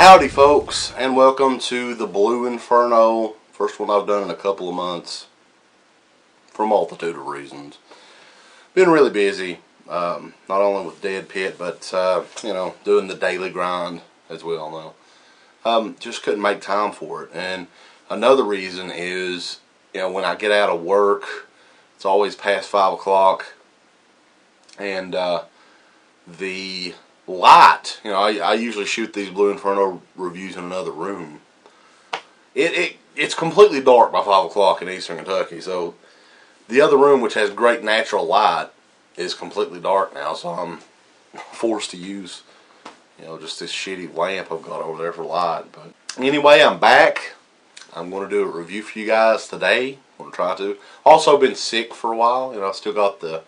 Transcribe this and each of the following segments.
Howdy folks, and welcome to the Blue Inferno. First one I've done in a couple of months for a multitude of reasons. Been really busy, not only with Dead Pit, but doing the daily grind, as we all know. Just couldn't make time for it. And another reason is, when I get out of work, it's always past 5 o'clock, and the light, I usually shoot these Blue Inferno reviews in another room. It's completely dark by 5 o'clock in eastern Kentucky, so the other room, which has great natural light, is completely dark now, so I'm forced to use just this shitty lamp I've got over there for light. But anyway, I'm back. I'm going to do a review for you guys today. I'm going to try to. Also been sick for a while. I've still got the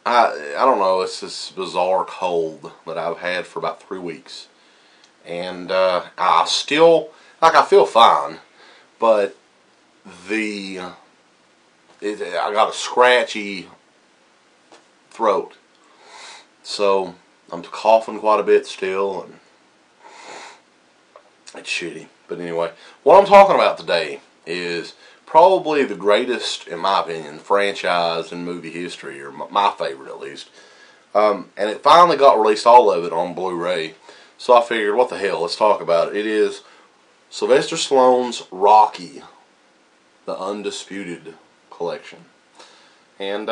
I don't know, it's this bizarre cold that I've had for about 3 weeks. And I feel fine, but I got a scratchy throat. So I'm coughing quite a bit still, and it's shitty. But anyway, what I'm talking about today is probably the greatest, in my opinion, franchise in movie history, or my favorite at least. And it finally got released, all of it, on Blu-Ray. So I figured, what the hell, let's talk about it. It is Sylvester Stallone's Rocky, the Undisputed collection. And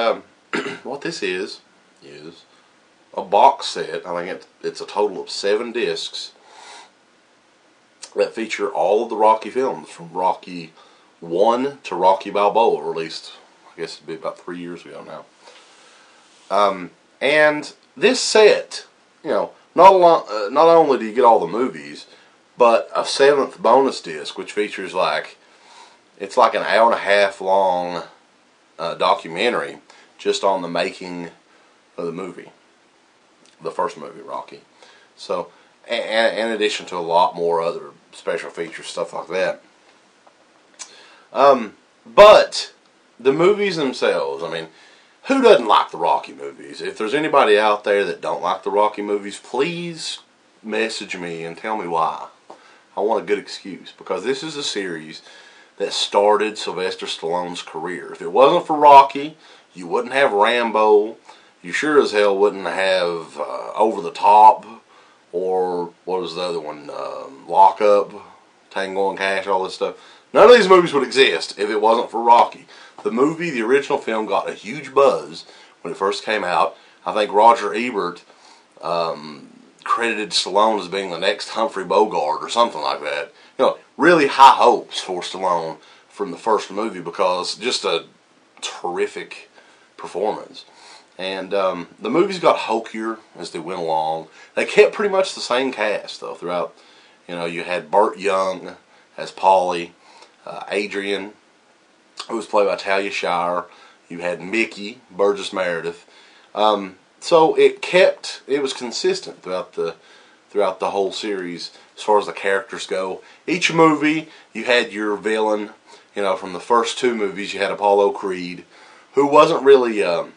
what this is a box set. I think it's a total of 7 discs that feature all of the Rocky films, from Rocky 1 to Rocky Balboa, released, I guess it'd be about 3 years ago now. And this set, not only do you get all the movies, but a 7th bonus disc, which features it's like an hour and a half long documentary just on the making of the movie, the first movie, Rocky. So, in addition to a lot more other special features, stuff like that. But the movies themselves, who doesn't like the Rocky movies? If there's anybody out there that don't like the Rocky movies, please message me and tell me why. I want a good excuse, because this is a series that started Sylvester Stallone's career. If it wasn't for Rocky, you wouldn't have Rambo. You sure as hell wouldn't have Over the Top, or what was the other one? Lock Up, Tango and Cash, all this stuff. None of these movies would exist if it wasn't for Rocky. The original film, got a huge buzz when it first came out. I think Roger Ebert credited Stallone as being the next Humphrey Bogart or something like that. Really high hopes for Stallone from the first movie, because just a terrific performance. And the movies got hokier as they went along. They kept pretty much the same cast, though, throughout. You had Burt Young as Paulie. Adrian, who was played by Talia Shire. You had Mickey, Burgess Meredith. So it was consistent throughout the whole series as far as the characters go. Each movie, you had your villain. From the first 2 movies, you had Apollo Creed, who wasn't really a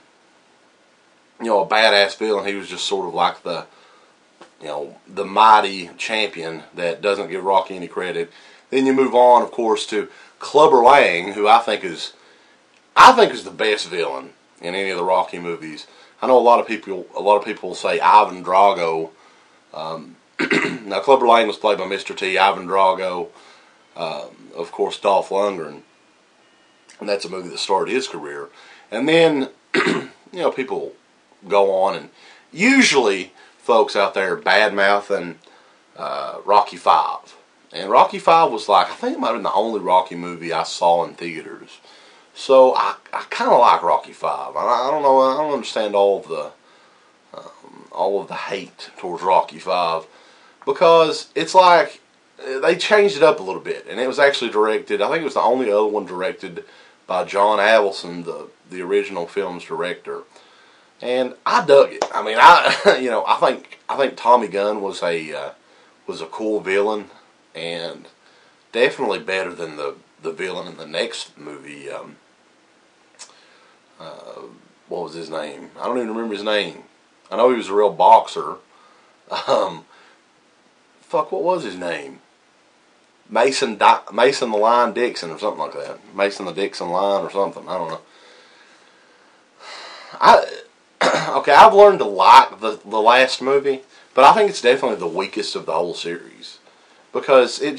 badass villain. He was just sort of like the mighty champion that doesn't give Rocky any credit. Then you move on, of course, to Clubber Lang, who I think is the best villain in any of the Rocky movies. I know a lot of people say Ivan Drago. Now, Clubber Lang was played by Mr. T. Ivan Drago, of course, Dolph Lundgren, and that's a movie that started his career. And then, people go on, and usually folks out there bad-mouthing Rocky V. And Rocky V was I think it might have been the only Rocky movie I saw in theaters. So I kind of like Rocky V. I don't know. I don't understand all of the hate towards Rocky V, because it's they changed it up a little bit, and it was actually directed. I think it was the only other one directed by John Avildsen, the original film's director. And I dug it. I think Tommy Gunn was a cool villain. And definitely better than the villain in the next movie. What was his name? I don't even remember his name. I know he was a real boxer. fuck, what was his name? Mason the Line Dixon or something like that. Mason the Dixon Line or something. I don't know. Okay, I've learned to like the last movie, but I think it's definitely the weakest of the whole series because it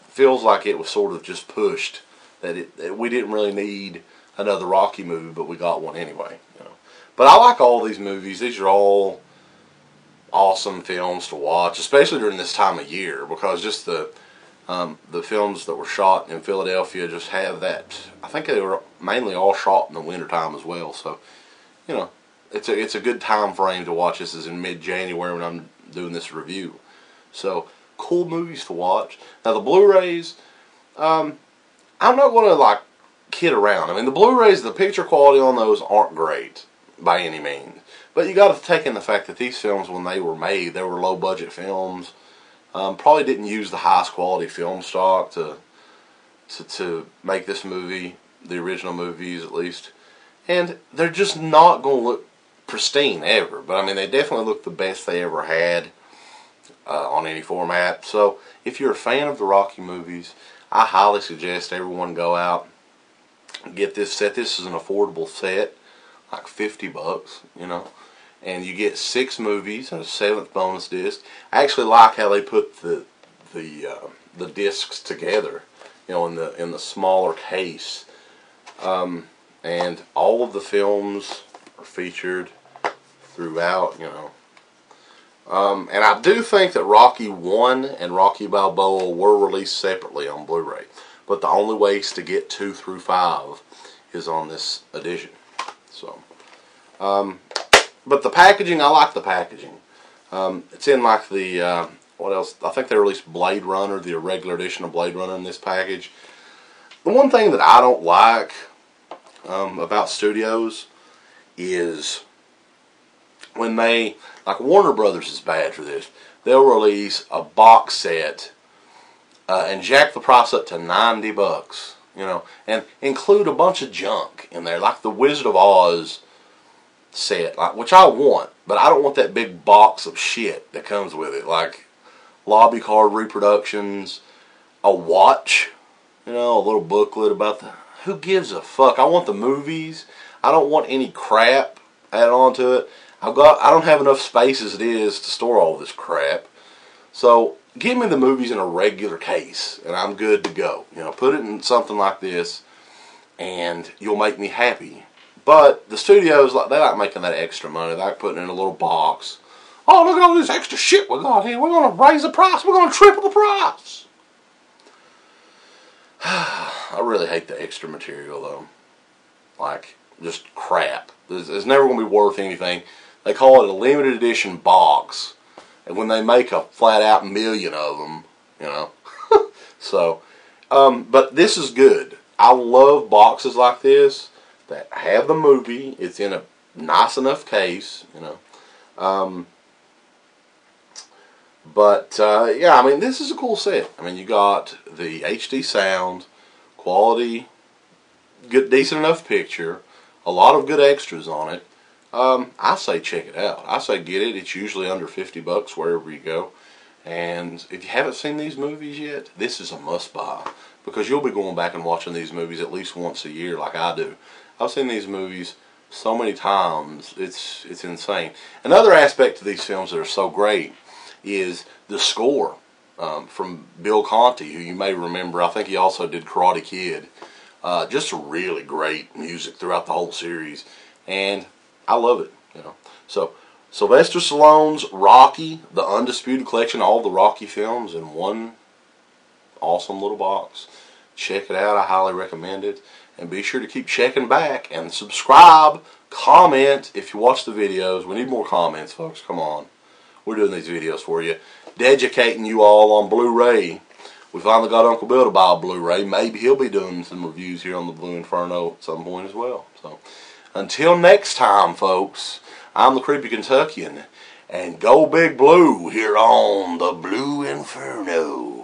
feels like it was sort of just pushed that we didn't really need another Rocky movie, but we got one anyway. You know. But I like all these movies. These are all awesome films to watch, especially during this time of year, because just the films that were shot in Philadelphia just have that. I think they were mainly all shot in the wintertime as well, so you know it's a good time frame to watch. This is in mid-January when I'm doing this review, so cool movies to watch. Now the Blu-rays, I'm not going to like kid around. I mean the Blu-rays, the picture quality on those aren't great by any means. But you got to take in the fact that these films, when they were made, they were low-budget films. Probably didn't use the highest quality film stock to make this movie, the original movies at least. And they're just not going to look pristine ever. But I mean, they definitely look the best they ever had on any format. So if you're a fan of the Rocky movies, I highly suggest everyone go out and get this set. This is an affordable set, like $50, you know. And you get 6 movies and a 7th bonus disc. I actually like how they put the discs together, you know, in the smaller case. And all of the films are featured throughout, you know. And I do think that Rocky 1 and Rocky Balboa were released separately on Blu-ray, but the only ways to get 2 through 5 is on this edition. So. But the packaging, I like the packaging. It's in like the, what else? I think they released Blade Runner, the regular edition of Blade Runner in this package. The one thing that I don't like about studios is when they, like Warner Brothers is bad for this, they'll release a box set and jack the price up to $90, you know, and include a bunch of junk in there, like the Wizard of Oz set, like, which I want, but I don't want that big box of shit that comes with it, like lobby card reproductions, a watch, you know, a little booklet about the, who gives a fuck? I want the movies. I don't want any crap added on to it. I don't have enough space as it is to store all this crap. So give me the movies in a regular case and I'm good to go. You know, put it in something like this and you'll make me happy. But the studios, they like making that extra money. They like putting it in a little box. Oh, look at all this extra shit we got here. We're going to raise the price. We're going to triple the price. I really hate the extra material, though. Like, just crap. It's never going to be worth anything. They call it a limited edition box. And when they make a flat-out million of them, you know. So, but this is good. I love boxes like this that have the movie. It's in a nice enough case, you know. Yeah, I mean, this is a cool set. I mean, you got the HD sound, quality, good, decent enough picture, a lot of good extras on it. I say check it out. I say get it. It's usually under $50 wherever you go. And if you haven't seen these movies yet, this is a must-buy, because you'll be going back and watching these movies at least once a year like I do. I've seen these movies so many times, it's insane. Another aspect to these films that are so great is the score from Bill Conti, who you may remember. I think he also did Karate Kid. Just really great music throughout the whole series, and I love it. You know, so Sylvester Stallone's Rocky, the Undisputed collection, all the Rocky films in one awesome little box. Check it out. I highly recommend it. And be sure to keep checking back and subscribe, comment if you watch the videos. We need more comments, folks. Come on. We're doing these videos for you. Dedicating you all on Blu-ray. We finally got Uncle Bill to buy a Blu-ray. Maybe he'll be doing some reviews here on the Blue Inferno at some point as well. So, until next time, folks, I'm the Creepy Kentuckian. And go Big Blue here on the Blue Inferno.